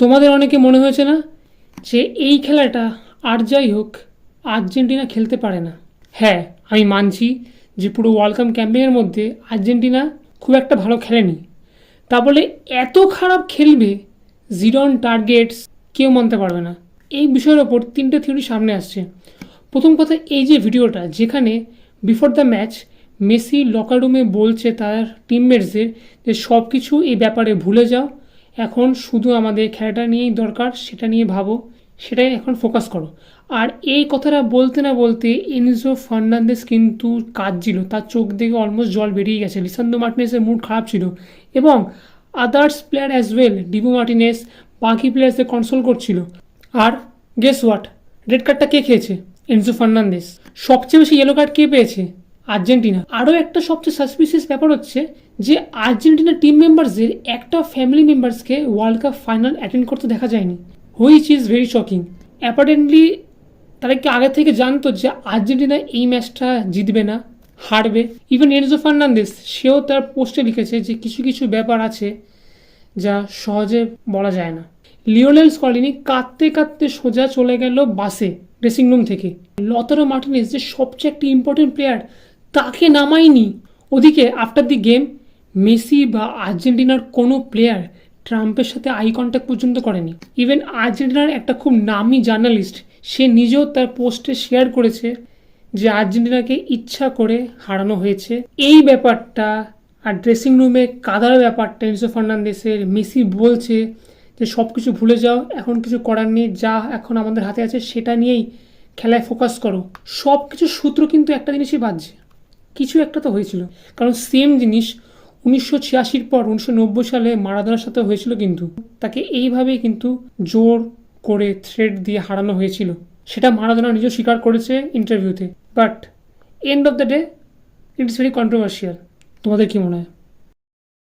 তোমাদের অনেকে মনে হয়েছে না যে এই খেলাটা আর যাই হোক আর্জেন্টিনা খেলতে পারে না। হ্যাঁ, আমি মানছি যে পুরো ওয়ার্ল্ড কাপ ক্যাম্পেইনের মধ্যে আর্জেন্টিনা খুব একটা ভালো খেলেনি। তা বলে এত খারাপ খেলবে জিরো অন টার্গেটস কেউ মানতে পারবে না। এই বিষয়ের ওপর তিনটে থিওরি সামনে আসছে। প্রথম কথা, এই যে ভিডিওটা যেখানে before the match Messi locker রুমে বলছে তার টিমমেটসদের যে সব কিছু এই ব্যাপারে ভুলে যাও, এখন শুধু আমাদের খেলাটা নিয়েই দরকার, সেটা নিয়ে ভাবো, সেটাই এখন ফোকাস করো। আর এই কথাটা বলতে না বলতে এনজো ফার্নান্দেজ কিন্তু কাঁদছিল, তার চোখ দেখে অলমোস্ট জল বেরিয়ে গেছে। লিসান্দ্রো মার্টিনেজের মুড খারাপ ছিল এবং others player as well, Dibu Martinez, বাকি প্লেয়ার্সদের কনসোল করছিল। আর গেস হোয়াট, রেড কার্ডটা কে খেয়েছে? Enzo Fernandez. সবচেয়ে বেশি ইয়েলো কার্ড কে পেয়েছে? আর্জেন্টিনা। আরও একটা সবচেয়ে সাসপিসিয়াস ব্যাপার হচ্ছে যে আর্জেন্টিনার টিম মেম্বার্সদের একটা ফ্যামিলি মেম্বার্সকে ওয়ার্ল্ড কাপ ফাইনাল অ্যাটেন্ড করতে দেখা যায়নি, which is very shocking. Apparently তারা কি আগে থেকে জানতো যে আর্জেন্টিনা এই ম্যাচটা জিতবে না, হারবে? ইভেন এনজো ফার্নান্দেজ সেও তার পোস্টে লিখেছে যে কিছু কিছু ব্যাপার আছে যা সহজে বলা যায় না। লিওনেল স্কলিনি কাঁদতে কাঁদতে সোজা চলে গেল বাসে ড্রেসিং রুম থেকে। লতারো মার্টিনেজ যে সবচেয়ে একটা ইম্পর্টেন্ট প্লেয়ার, তাকে নামায়নি। ওদিকে আফটার দি গেম মেসি বা আর্জেন্টিনার কোনো প্লেয়ার ট্রাম্পের সাথে আই কন্ট্যাক্ট পর্যন্ত করেনি। ইভেন আর্জেন্টিনার একটা খুব নামি জার্নালিস্ট সে নিজেও তার পোস্টে শেয়ার করেছে যে আর্জেন্টিনাকে ইচ্ছা করে হারানো হয়েছে। এই ব্যাপারটা আর ড্রেসিং রুমে কাদার ব্যাপারটা এনজো ফার্নান্দেসের, মেসি বলছে যে সব কিছু ভুলে যাও, এখন কিছু করার নেই, যা এখন আমাদের হাতে আছে সেটা নিয়েই খেলায় ফোকাস করো, সব কিছু সূত্র কিন্তু একটা জিনিসই বাজছে, কিছু একটা তো হয়েছিল। কারণ সেম জিনিস 1986 পর 1990 সালে মারাদোনার সাথে হয়েছিল, কিন্তু তাকে এইভাবেই কিন্তু জোর করে থ্রেড দিয়ে হারানো হয়েছিল। সেটা মারাদোনা নিজেও স্বীকার করেছে ইন্টারভিউতে। But end of the day it's very controversial. তোমাদের কি মনে হয়?